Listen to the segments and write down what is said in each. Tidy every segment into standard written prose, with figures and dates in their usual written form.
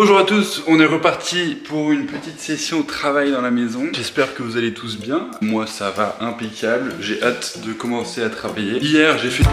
Bonjour à tous, on est reparti pour une petite session travail dans la maison. J'espère que vous allez tous bien. Moi ça va impeccable, j'ai hâte de commencer à travailler. Hier j'ai fait...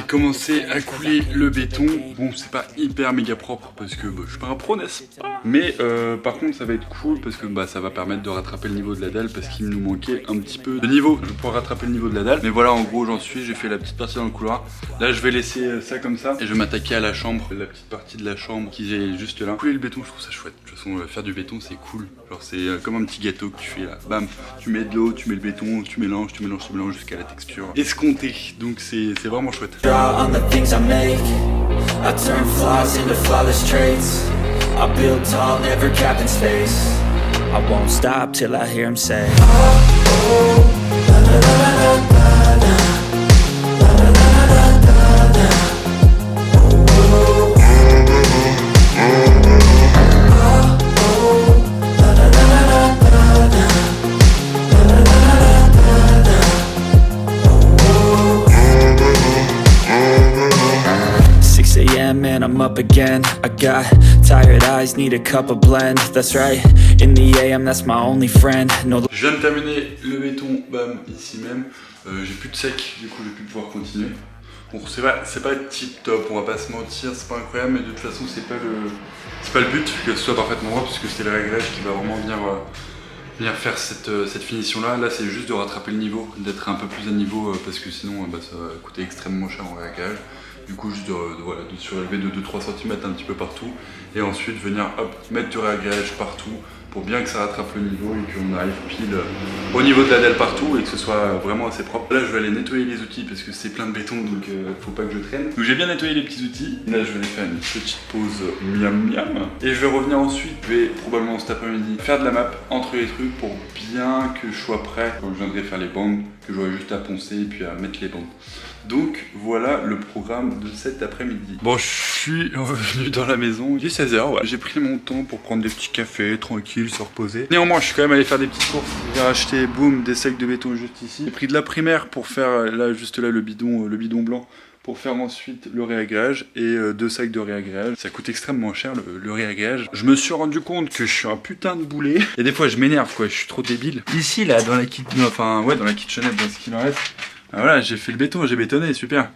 Commencer à couler le béton. Bon, c'est pas hyper méga propre parce que je suis pas un pro, n'est-ce pas? Mais par contre ça va être cool parce que ça va permettre de rattraper le niveau de la dalle, parce qu'il nous manquait un petit peu de niveau. Je vais pouvoir rattraper le niveau de la dalle. Mais voilà, en gros j'en suis, j'ai fait la petite partie dans le couloir. Là je vais laisser ça comme ça et je vais m'attaquer à la chambre, la petite partie de la chambre qui est juste là. Couler le béton, je trouve ça chouette. De toute façon faire du béton c'est cool. Genre c'est comme un petit gâteau que tu fais là. Bam, tu mets de l'eau, tu mets le béton, tu mélanges jusqu'à la texture escomptée. Donc c'est vraiment chouette. On the things I make, I turn flaws into flawless traits. I build tall, never capped in space. I won't stop till I hear him say, oh, oh, la la la la la la, la la la la la la, oh, oh, oh, la la la la la la, la la la la la la, oh, 6 AM and I'm up again. I got tired eyes, need a cup of blend. That's right, in the AM, that's my only friend. No... Je viens de terminer le béton, bam, ici même. J'ai plus de sec, du coup je vais plus pouvoir continuer. Bon, c'est pas tip top, on va pas se mentir, c'est pas incroyable, mais de toute façon c'est pas le but que ce soit parfaitement droit, puisque c'est le réglage qui va vraiment venir faire cette finition là. Là c'est juste de rattraper le niveau, d'être un peu plus à niveau, parce que sinon ça va coûter extrêmement cher en réglage. Du coup juste de surélever de 2-3 cm un petit peu partout, et ensuite venir hop, mettre du réagrège partout pour bien que ça rattrape le niveau et qu'on arrive pile au niveau de la dalle partout et que ce soit vraiment assez propre. Là je vais aller nettoyer les outils parce que c'est plein de béton, donc faut pas que je traîne. Donc j'ai bien nettoyé les petits outils. Là je vais aller faire une petite pause miam miam et je vais revenir ensuite. Je vais probablement cet après-midi faire de la map entre les trucs pour bien que je sois prêt quand je viendrai faire les bandes, que j'aurai juste à poncer et puis à mettre les bandes. Donc voilà le programme de cet après-midi. Bon, je suis revenu dans la maison, il est 16h, ouais. J'ai pris mon temps pour prendre des petits cafés, tranquille, se reposer. Néanmoins, je suis quand même allé faire des petites courses. J'ai racheté, boum, des sacs de béton juste ici. J'ai pris de la primaire pour faire, là, juste là, le bidon blanc, pour faire ensuite le réagréage et 2 sacs de réagréage. Ça coûte extrêmement cher le réagréage. Je me suis rendu compte que je suis un putain de boulet. Et des fois, je m'énerve, quoi, je suis trop débile. Ici, là, dans la kitchenette, dans ce qu'il en reste. Ah, voilà, j'ai fait le béton, j'ai bétonné, super.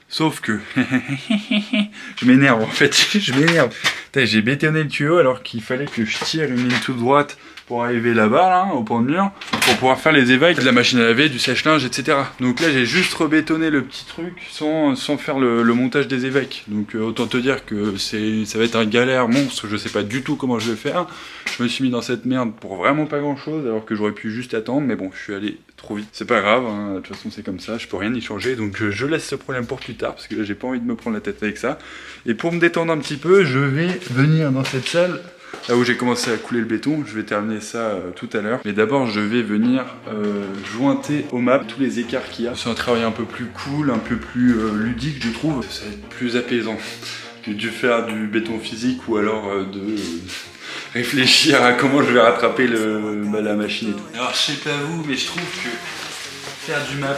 Sauf que je m'énerve en fait, je m'énerve. J'ai bétonné le tuyau alors qu'il fallait que je tire une ligne toute droite pour arriver là-bas, là, au point de mur, pour pouvoir faire les évacs de la machine à laver, du sèche-linge, etc. Donc là j'ai juste rebétonné le petit truc sans faire le montage des évacs. Donc autant te dire que ça va être un galère monstre, je sais pas du tout comment je vais faire. Je me suis mis dans cette merde pour vraiment pas grand chose, alors que j'aurais pu juste attendre, mais bon, je suis allé trop vite. C'est pas grave, hein, de toute façon c'est comme ça, je peux rien y changer, donc je laisse ce problème pour plus tard, parce que là j'ai pas envie de me prendre la tête avec ça. Et pour me détendre un petit peu, je vais venir dans cette salle, là où j'ai commencé à couler le béton. Je vais terminer ça tout à l'heure. Mais d'abord, je vais venir jointer au map tous les écarts qu'il y a. C'est un travail un peu plus cool, un peu plus ludique, je trouve. Ça va être plus apaisant que de faire du béton physique ou alors de réfléchir à comment je vais rattraper la machine et tout. Alors, je sais pas vous, mais je trouve que faire du map,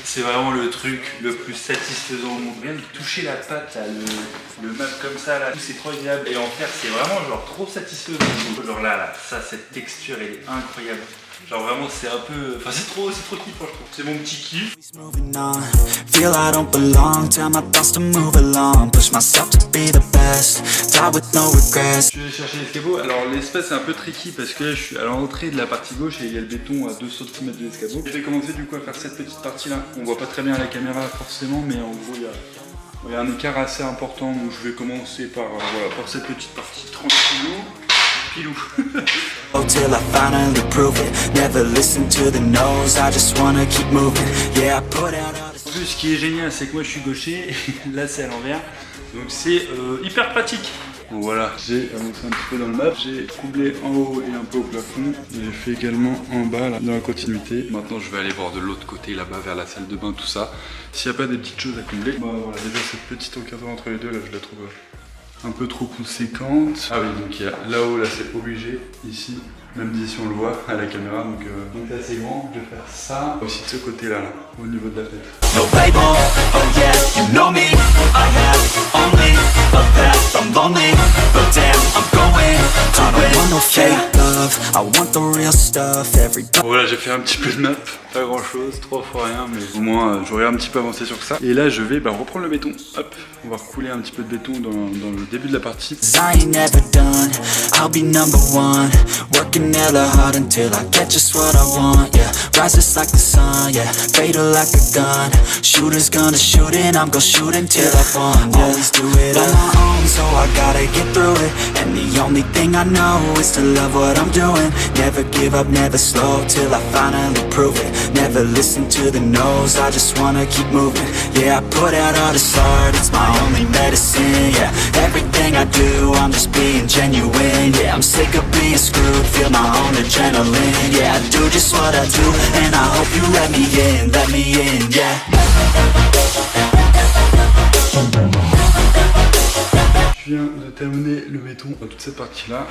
c'est vraiment le truc le plus satisfaisant au monde. Rien de toucher la pâte, là, le map comme ça, là, c'est trop agréable. Et en faire, c'est vraiment genre trop satisfaisant. Genre là, ça, cette texture, elle est incroyable. Genre vraiment, c'est un peu... Enfin, c'est trop kiffant, je trouve. C'est mon petit kiff. Feel I don't belong, tell my thoughts to move along, push myself to be the best, die with no regrets. Je vais chercher l'escabeau. Alors l'espace est un peu tricky parce que là je suis à l'entrée de la partie gauche et il y a le béton à 2 cm de l'escabeau. Je vais commencer du coup à faire cette petite partie là. On voit pas très bien à la caméra forcément, mais en gros il y a un écart assez important, donc je vais commencer par, voilà, par cette petite partie tranquillou. Till I finally prove it. Never listen to the no's, I just wanna keep moving. Yeah, I put out all this. En plus, ce qui est génial, c'est que moi je suis gaucher, là c'est à l'envers, donc c'est hyper pratique. Bon, voilà, j'ai avancé un petit peu dans le map, j'ai coublé en haut et un peu au plafond, j'ai fait également en bas là, dans la continuité. Maintenant je vais aller voir de l'autre côté là-bas vers la salle de bain, tout ça. S'il n'y a pas des petites choses à combler, bah voilà, déjà cette petite encadrée entre les deux là, je la trouve un peu trop conséquente. Ah oui, donc il y a là-haut, là c'est obligé, ici, même d'ici on le voit à la caméra, donc c'est assez grand. Je vais faire ça aussi de ce côté-là, là, au niveau de la tête. No label, oh yeah, you know me. I have only a path, I'm lonely, but damn, I'm going to win. I don't want no fake love, I want the real stuff. Bon, voilà, j'ai fait un petit peu de map, pas grand chose, 3 fois rien, mais au moins j'aurais un petit peu avancé sur ça. Et là je vais reprendre le béton, hop, on va recouler un petit peu de béton dans le début de la partie. I ain't never done, I'll be number one. Working hella hard until I get just what I want, yeah. Rises like the sun, yeah, fatal like a gun. Shooters gonna shoot and I'm gonna shoot until I fall, yeah. Always do it on my own, so I gotta get through it. And the only thing I know is to love what I'm doing. Never give up, never slow, till I finally prove it. Never listen to the no's, I just wanna keep moving. Yeah, I put out all this art, it's my only medicine, yeah. Everything I do, I'm just being genuine, yeah. I'm sick of being screwed, feel my own adrenaline, yeah. I do just what I do, and I hope you let me in, yeah. Je viens de terminer le béton dans toute cette partie là,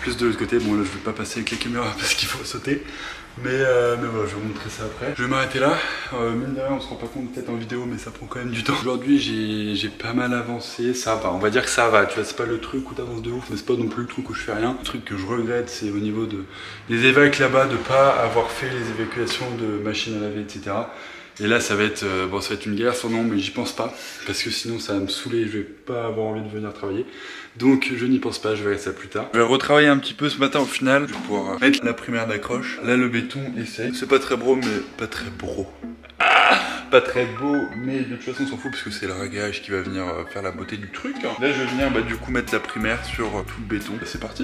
plus de l'autre côté. Bon là je vais pas passer avec les caméras parce qu'il faut sauter, mais voilà, je vais vous montrer ça après. Je vais m'arrêter là, mine de rien on se rend pas compte peut-être en vidéo, mais ça prend quand même du temps. Aujourd'hui j'ai pas mal avancé, ça va, on va dire que ça va, tu vois, c'est pas le truc où t'avances de ouf, mais c'est pas non plus le truc où je fais rien. Le truc que je regrette, c'est au niveau des évacs là-bas, de pas avoir fait les évacuations de machines à laver, etc. Et là ça va être une galère sans nom, mais j'y pense pas, parce que sinon ça va me saouler, je vais pas avoir envie de venir travailler. Donc je n'y pense pas, je verrai ça plus tard. Je vais retravailler un petit peu ce matin au final, je vais pouvoir mettre la primaire d'accroche. Là le béton essaye, c'est pas très beau, mais pas très beau. Pas très beau, mais de toute façon on s'en fout parce que c'est le ragage qui va venir faire la beauté du truc. Là je vais venir du coup mettre la primaire sur tout le béton. C'est parti.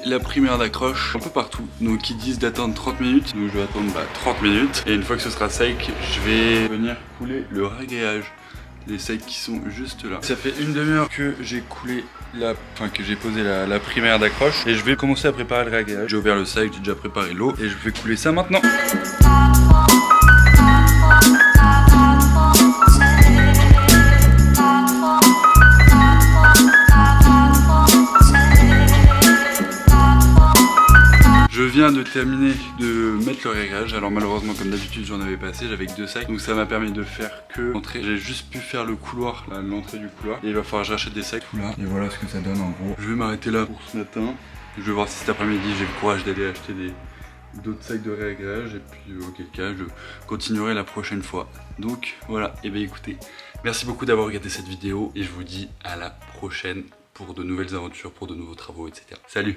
La primaire d'accroche un peu partout, donc ils disent d'attendre 30 minutes, donc je vais attendre 30 minutes, et une fois que ce sera sec, je vais venir couler le ragayage, les sacs qui sont juste là. Ça fait une demi-heure que j'ai coulé que j'ai posé la primaire d'accroche, et je vais commencer à préparer le ragayage. J'ai ouvert le sac, j'ai déjà préparé l'eau, et je vais couler ça maintenant. Je viens viens de terminer de mettre le réglage. Alors malheureusement comme d'habitude j'en avais pas assez, j'avais que 2 sacs. Donc ça m'a permis de faire que l'entrée. J'ai juste pu faire le couloir, l'entrée du couloir. Et il va falloir que j'achète des sacs tout là. Et voilà ce que ça donne en gros. Je vais m'arrêter là pour ce matin. Je vais voir si cet après-midi j'ai le courage d'aller acheter d'autres sacs de réglage. Et puis auquel cas je continuerai la prochaine fois. Donc voilà, et bien écoutez, merci beaucoup d'avoir regardé cette vidéo. Et je vous dis à la prochaine pour de nouvelles aventures, pour de nouveaux travaux, etc. Salut!